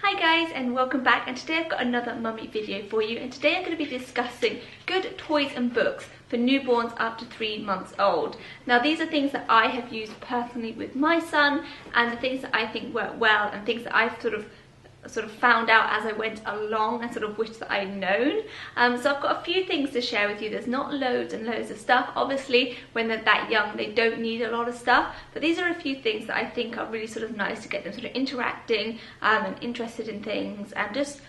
Hi guys, and welcome back, and today I've got another mummy video for you, and today I'm going to be discussing good toys and books for newborns up to 3 months old. Now these are things that I have used personally with my son, and the things that I think work well and things that I've sort of found out as I went along and sort of wish that I'd known. So I've got a few things to share with you. There's not loads and loads of stuff. Obviously when they're that young they don't need a lot of stuff, but these are a few things that I think are really sort of nice to get them sort of interacting and interested in things, and just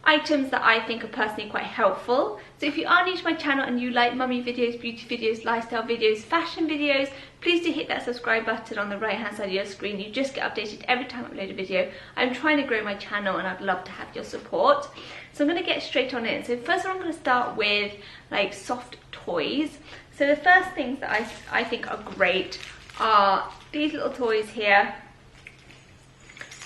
items that I think are personally quite helpful. So if you are new to my channel and you like mummy videos, beauty videos, lifestyle videos, fashion videos, please do hit that subscribe button on the right hand side of your screen. You just get updated every time I upload a video. I'm trying to grow my channel and I'd love to have your support. So I'm going to get straight on in. So first of all I'm going to start with like soft toys. So the first things that I think are great are these little toys here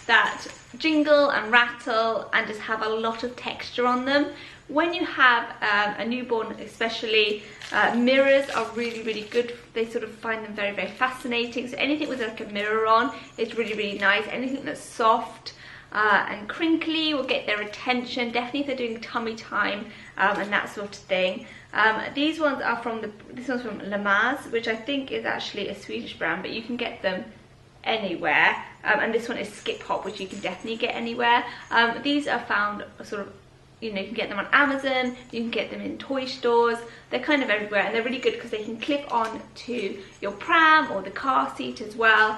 that jingle and rattle and just have a lot of texture on them. When you have a newborn especially, mirrors are really good. They sort of find them very fascinating. So anything with like a mirror on is really nice. Anything that's soft and crinkly will get their attention, definitely if they're doing tummy time and that sort of thing. These ones are this one's from Lamaze, which I think is actually a Swedish brand, but you can get them anywhere, and this one is Skip Hop, which you can definitely get anywhere. These are found sort of, you know, you can get them on Amazon, you can get them in toy stores. They're kind of everywhere, and they're really good because they can clip on to your pram or the car seat as well,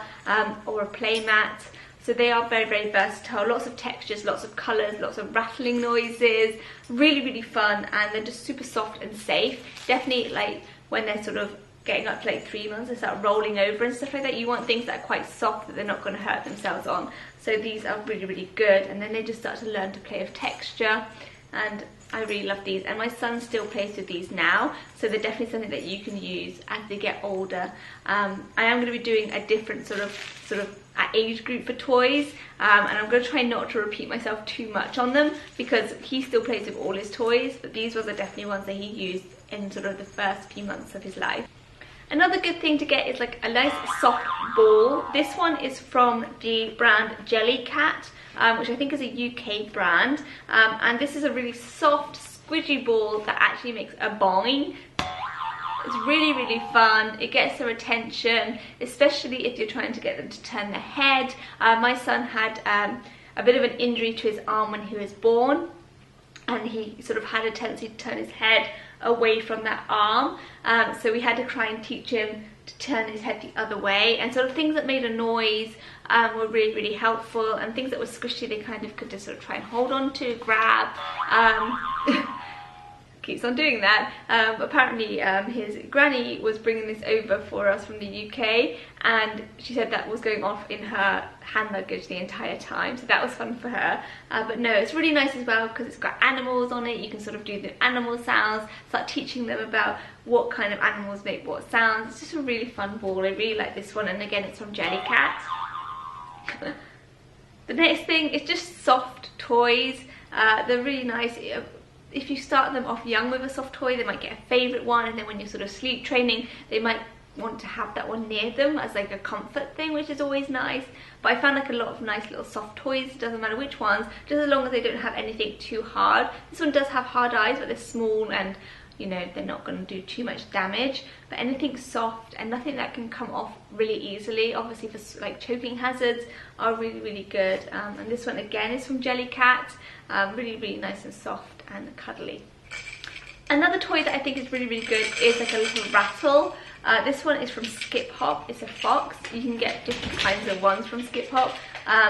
or a play mat. So they are very versatile. Lots of textures, lots of colours, lots of rattling noises. Really fun, and they're just super soft and safe. Definitely like when they're sort of getting up to like 3 months and start rolling over and stuff like that, you want things that are quite soft that they're not going to hurt themselves on. So these are really good, and then they just start to learn to play with texture, and I really love these, and my son still plays with these now, so they're definitely something that you can use as they get older. I am going to be doing a different sort of age group for toys, and I'm going to try not to repeat myself too much on them because he still plays with all his toys, but these ones are definitely ones that he used in sort of the first few months of his life. Another good thing to get is like a nice soft ball. This one is from the brand Jellycat, which I think is a UK brand, and this is a really soft squidgy ball that actually makes a boing. It's really fun. It gets their attention, especially if you're trying to get them to turn their head. My son had a bit of an injury to his arm when he was born, and he sort of had a tendency to turn his head away from that arm, so we had to try and teach him to turn his head the other way, and sort of things that made a noise were really helpful, and things that were squishy they kind of could just sort of try and hold on to, grab. Keeps on doing that. Apparently his granny was bringing this over for us from the UK, and she said that was going off in her hand luggage the entire time, so that was fun for her. But no, it's really nice as well because it's got animals on it. You can sort of do the animal sounds, start teaching them about what kind of animals make what sounds. It's just a really fun ball. I really like this one, and again it's from Jellycat. The next thing is just soft toys. They're really nice. If you start them off young with a soft toy, they might get a favourite one, and then when you're sort of sleep training, they might want to have that one near them as like a comfort thing, which is always nice. But I found like a lot of nice little soft toys, it doesn't matter which ones, just as long as they don't have anything too hard. This one does have hard eyes, but they're small and, you know, they're not going to do too much damage. But anything soft and nothing that can come off really easily, obviously for like choking hazards, are really good. And this one again is from Jellycat, really nice and soft and cuddly. Another toy that I think is really good is like a little rattle. This one is from Skip Hop. It's a fox. You can get different kinds of ones from Skip Hop.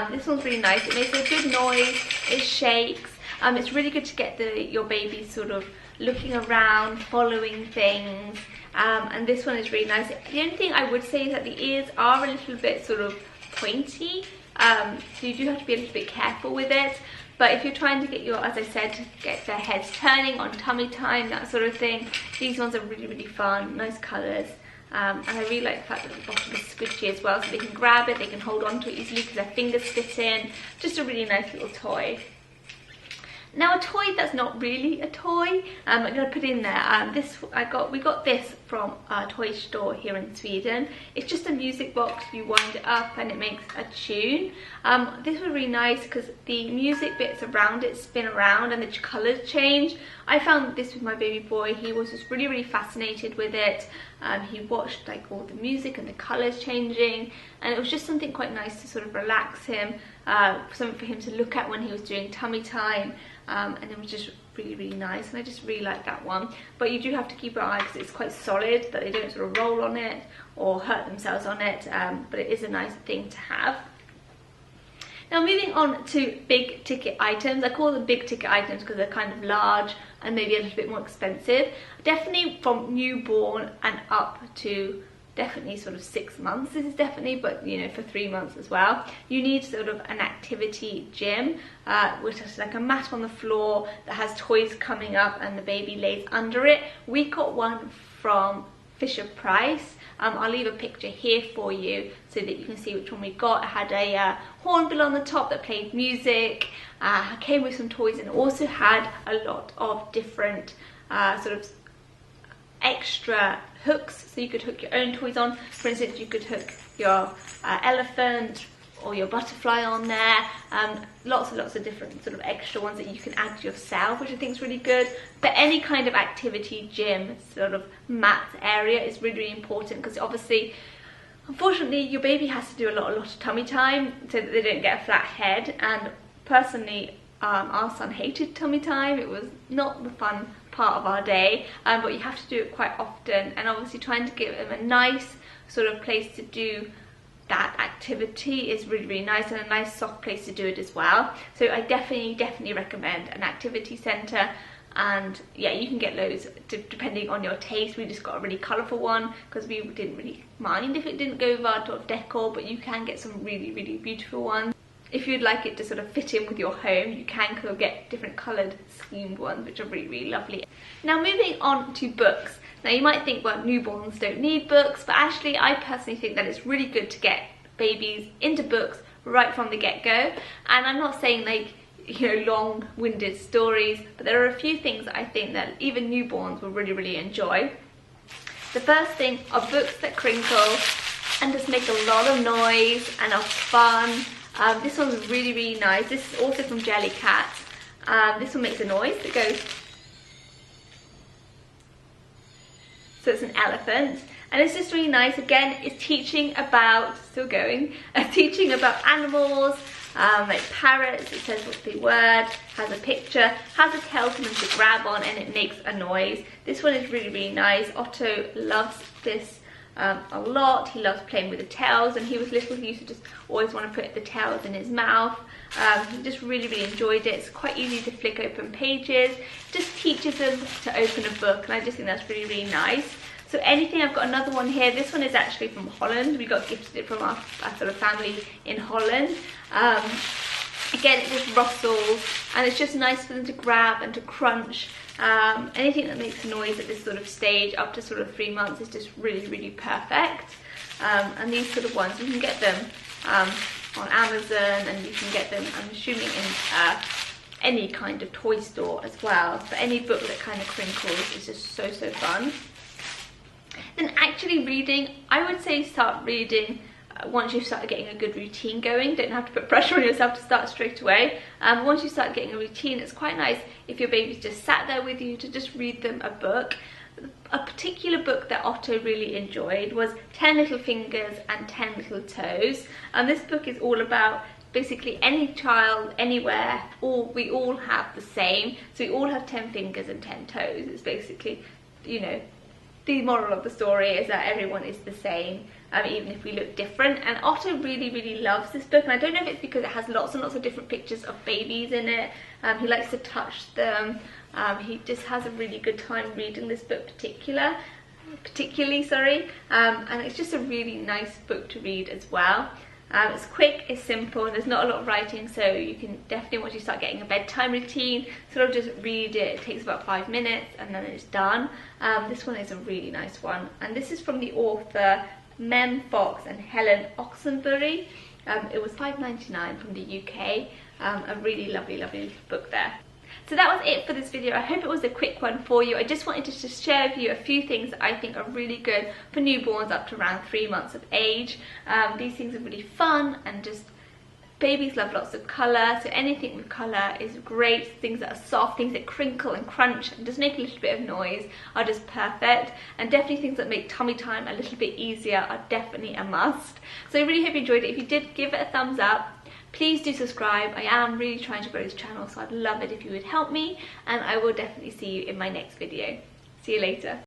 This one's really nice. It makes a good noise. It shakes. It's really good to get your baby sort of looking around, following things. And this one is really nice. The only thing I would say is that the ears are a little bit sort of pointy, so you do have to be a little bit careful with it. But if you're trying to get as I said, to get their heads turning on tummy time, that sort of thing, these ones are really fun, nice colours. And I really like the fact that the bottom is squishy as well, so they can grab it, they can hold on to it easily because their fingers fit in. Just a really nice little toy. Now a toy that's not really a toy, I'm going to put in there. We got this from a toy store here in Sweden. It's just a music box. You wind it up and it makes a tune. This was really nice because the music bits around it spin around and the colours change. I found this with my baby boy. He was just really fascinated with it. He watched like all the music and the colours changing, and it was just something quite nice to sort of relax him, something for him to look at when he was doing tummy time, and it was just really nice, and I just really like that one. But you do have to keep an eye because it's quite solid, that they don't sort of roll on it or hurt themselves on it, but it is a nice thing to have. Now moving on to big ticket items. I call them big ticket items because they're kind of large and maybe a little bit more expensive. Definitely from newborn and up to definitely sort of 6 months. This is definitely, but you know, for 3 months as well. You need sort of an activity gym, which is like a mat on the floor that has toys coming up and the baby lays under it. We got one from Fisher-Price. I'll leave a picture here for you so that you can see which one we got. It had a hornbill on the top that played music, came with some toys, and also had a lot of different sort of extra hooks, so you could hook your own toys on. For instance, you could hook your elephant or your butterfly on there. Lots and lots of different sort of extra ones that you can add yourself, which I think is really good. But any kind of activity gym sort of mat area is really important, because obviously, unfortunately, your baby has to do a lot of tummy time so that they don't get a flat head. And personally, our son hated tummy time. It was not the fun part of our day, but you have to do it quite often, and obviously trying to give them a nice sort of place to do that activity is really nice, and a nice soft place to do it as well. So I definitely recommend an activity centre. And yeah, you can get loads depending on your taste. We just got a really colourful one because we didn't really mind if it didn't go with our sort of decor, but you can get some really beautiful ones. If you'd like it to sort of fit in with your home, you can kind of get different coloured schemed ones, which are really lovely. Now moving on to books. Now you might think, well, newborns don't need books, but actually I personally think that it's really good to get babies into books right from the get-go. And I'm not saying like, you know, long-winded stories, but there are a few things that I think that even newborns will really enjoy. The first thing are books that crinkle and just make a lot of noise and are fun. This one's really nice. This is also from Jellycat. This one makes a noise that goes. So it's an elephant, and it's just really nice. Again, it's teaching about, teaching about animals, like parrots. It says what's the word, has a picture, has a tail for them to grab on, and it makes a noise. This one is really nice. Otto loves this a lot. He loves playing with the tails, and he was little, he used to just always want to put the tails in his mouth. He just really enjoyed it. It's quite easy to flick open pages. Just teaches them to open a book, and I just think that's really nice. So anything, I've got another one here. This one is actually from Holland. We got gifted it from our sort of family in Holland. Again, it just rustles, and it's just nice for them to grab and to crunch. Anything that makes noise at this sort of stage, up to sort of 3 months, is just really perfect. And these sort of ones, you can get them on Amazon, and you can get them, I'm assuming, in any kind of toy store as well. But any book that kind of crinkles is just so fun. Then actually reading, I would say start reading once you've started getting a good routine going. Don't have to put pressure on yourself to start straight away. Once you start getting a routine, it's quite nice if your baby's just sat there with you to just read them a book. A particular book that Otto really enjoyed was 10 Little Fingers and 10 Little Toes. And this book is all about basically any child, anywhere, we all have the same. So we all have 10 fingers and 10 toes. It's basically, you know, the moral of the story is that everyone is the same, even if we look different. And Otto really loves this book, and I don't know if it's because it has lots and lots of different pictures of babies in it. He likes to touch them. He just has a really good time reading this book particularly, and it's just a really nice book to read as well. It's quick, it's simple, and there's not a lot of writing, so you can definitely, once you start getting a bedtime routine, sort of just read it. It takes about 5 minutes and then it's done. This one is a really nice one, and this is from the author Mem Fox and Helen Oxenbury. It was £5.99 from the UK. A really lovely book there. So that was it for this video. I hope it was a quick one for you. I just wanted to just share with you a few things that I think are really good for newborns up to around 3 months of age. These things are really fun, and just babies love lots of colour, so anything with colour is great. Things that are soft, things that crinkle and crunch and just make a little bit of noise are just perfect. And definitely things that make tummy time a little bit easier are definitely a must. So I really hope you enjoyed it. If you did, give it a thumbs up. Please do subscribe. I am really trying to grow this channel, so I'd love it if you would help me, and I will definitely see you in my next video. See you later.